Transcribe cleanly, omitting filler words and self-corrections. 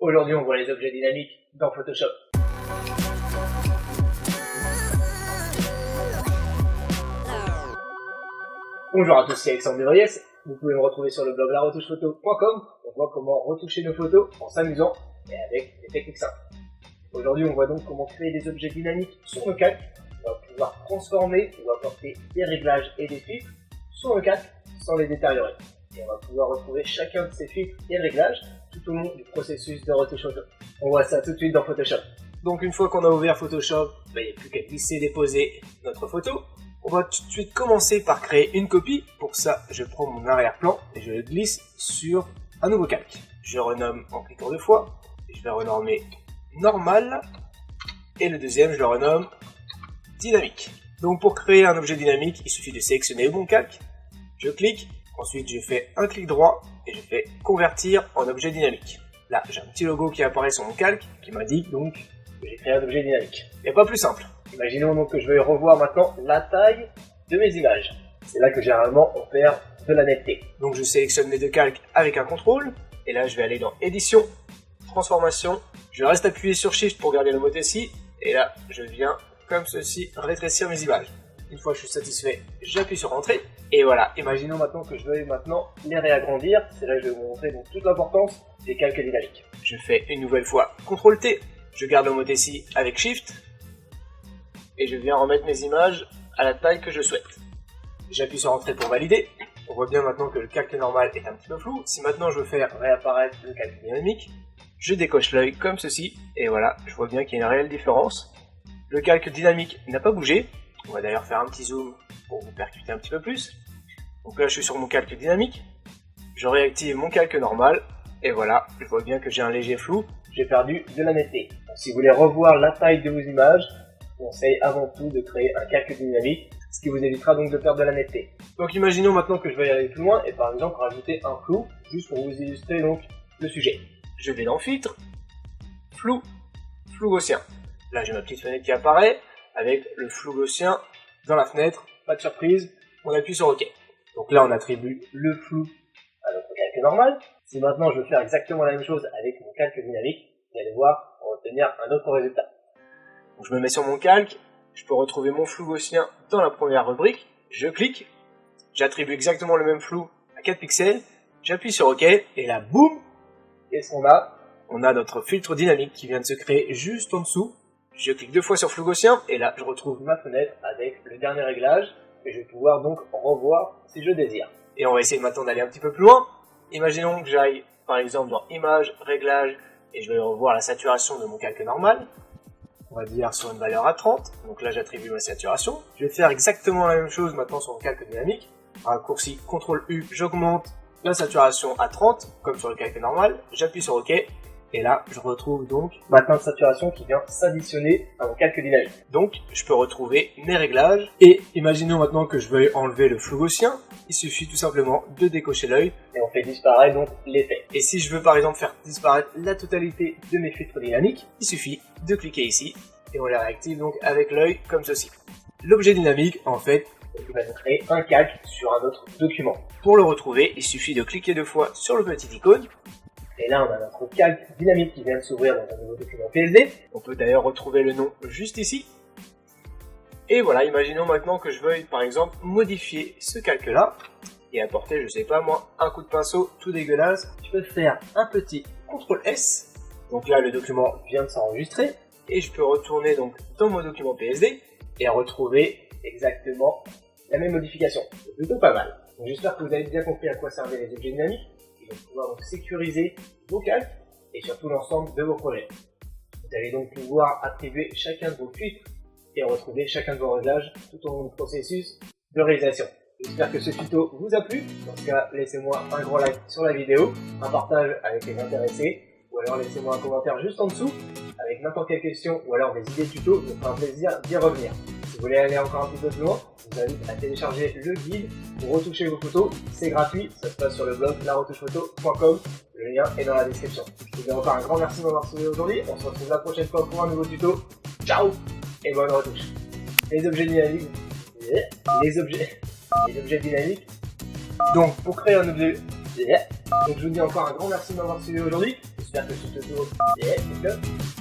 Aujourd'hui, on voit les objets dynamiques dans Photoshop. Bonjour à tous, c'est Alexandre Devriès. Vous pouvez me retrouver sur le blog laretouchephoto.com. On voit comment retoucher nos photos en s'amusant et avec des techniques simples. Aujourd'hui, on voit donc comment créer des objets dynamiques sur nos calques. On va pouvoir transformer ou apporter des réglages et des filtres sur nos calques sans les détériorer. Et on va pouvoir retrouver chacun de ces filtres et réglages tout au long du processus de retouche photo. On voit ça tout de suite dans Photoshop. Donc une fois qu'on a ouvert Photoshop, il n'y a plus qu'à glisser et déposer notre photo. On va tout de suite commencer par créer une copie. Pour ça, je prends mon arrière-plan et je le glisse sur un nouveau calque. Je renomme en cliquant 2 fois. Et je vais renommer normal. Et le deuxième, je le renomme dynamique. Donc pour créer un objet dynamique, il suffit de sélectionner mon calque. Je clique. Ensuite, je fais un clic droit et je fais convertir en objet dynamique. Là, j'ai un petit logo qui apparaît sur mon calque qui m'indique donc que j'ai créé un objet dynamique. Il n'y a pas plus simple. Imaginons donc que je vais revoir maintenant la taille de mes images. C'est là que généralement on perd de la netteté. Donc je sélectionne mes 2 calques avec un CTRL. Et là, je vais aller dans édition, transformation. Je reste appuyé sur Shift pour garder le mode ici. Et là, je viens comme ceci rétrécir mes images. Une fois que je suis satisfait, j'appuie sur Entrée. Et voilà, imaginons maintenant que je veuille maintenant les réagrandir. C'est là que je vais vous montrer donc toute l'importance des calques dynamiques. Je fais une nouvelle fois CTRL-T. Je garde le mode ici avec Shift. Et je viens remettre mes images à la taille que je souhaite. J'appuie sur Entrée pour valider. On voit bien maintenant que le calque normal est un petit peu flou. Si maintenant je veux faire réapparaître le calque dynamique, je décoche l'œil comme ceci. Et voilà, je vois bien qu'il y a une réelle différence. Le calque dynamique n'a pas bougé. On va d'ailleurs faire un petit zoom pour vous percuter un petit peu plus. Donc là, je suis sur mon calque dynamique. Je réactive mon calque normal. Et voilà, je vois bien que j'ai un léger flou. J'ai perdu de la netteté. Donc, si vous voulez revoir la taille de vos images, je conseille avant tout de créer un calque dynamique, ce qui vous évitera donc de perdre de la netteté. Donc imaginons maintenant que je vais aller plus loin et par exemple rajouter un flou, juste pour vous illustrer donc le sujet. Je vais dans Filtre, Flou, Flou gaussien. Là j'ai ma petite fenêtre qui apparaît avec le flou gaussien dans la fenêtre. Pas de surprise, on appuie sur OK. Donc là on attribue le flou à notre calque normal. Si maintenant je veux faire exactement la même chose avec mon calque dynamique, vous allez voir, on va obtenir un autre résultat. Donc je me mets sur mon calque, je peux retrouver mon flou gaussien dans la première rubrique, je clique, j'attribue exactement le même flou à 4 pixels, j'appuie sur OK, et là, boum, qu'est-ce qu'on a? On a notre filtre dynamique qui vient de se créer juste en dessous. Je clique 2 fois sur flou gaussien, et là, je retrouve ma fenêtre avec le dernier réglage, que je vais pouvoir donc revoir si je désire. Et on va essayer maintenant d'aller un petit peu plus loin. Imaginons que j'aille, par exemple, dans Images, Réglages, et je vais revoir la saturation de mon calque normal. On va dire sur une valeur à 30, donc là j'attribue ma saturation. Je vais faire exactement la même chose maintenant sur mon calque dynamique. Raccourci CTRL-U, j'augmente la saturation à 30, comme sur le calque normal. J'appuie sur OK, et là je retrouve donc maintenant une saturation qui vient s'additionner à mon calque dynamique. Donc je peux retrouver mes réglages, et imaginons maintenant que je veuille enlever le flou gaussien. Il suffit tout simplement de décocher l'œil, et on fait disparaître donc l'effet. Et si je veux par exemple faire disparaître la totalité de mes filtres dynamiques, il suffit de cliquer ici, et on les réactive donc avec l'œil comme ceci. L'objet dynamique, en fait, il va nous créer un calque sur un autre document. Pour le retrouver, il suffit de cliquer 2 fois sur le petit icône. Et là, on a notre calque dynamique qui vient de s'ouvrir dans un nouveau document PSD. On peut d'ailleurs retrouver le nom juste ici. Et voilà, imaginons maintenant que je veuille, par exemple, modifier ce calque-là et apporter, je sais pas moi, un coup de pinceau tout dégueulasse. Je peux faire un petit CTRL-S. Donc là, le document vient de s'enregistrer. Et je peux retourner donc dans mon document PSD et retrouver exactement la même modification. C'est plutôt pas mal. Donc j'espère que vous avez bien compris à quoi servaient les objets dynamiques. Ils vont pouvoir donc sécuriser vos calques et surtout l'ensemble de vos projets. Vous allez donc pouvoir attribuer chacun de vos filtres et retrouver chacun de vos réglages tout au long du processus de réalisation. J'espère que ce tuto vous a plu. Dans ce cas, laissez-moi un gros like sur la vidéo, un partage avec les intéressés, ou alors laissez-moi un commentaire juste en dessous avec n'importe quelle question ou alors des idées tuto, ça me fera un plaisir d'y revenir. Si vous voulez aller encore un petit peu plus loin, je vous invite à télécharger le guide pour retoucher vos photos. C'est gratuit, ça se passe sur le blog laretouchephoto.com. Le lien est dans la description. Je vous dis encore un grand merci de m'avoir suivi aujourd'hui. On se retrouve la prochaine fois pour un nouveau tuto. Ciao et bonne retouche. Les objets dynamiques. Les objets dynamiques. Donc pour créer un objet. Donc je vous dis encore un grand merci de m'avoir suivi aujourd'hui. J'espère que ce tuto vous plaît.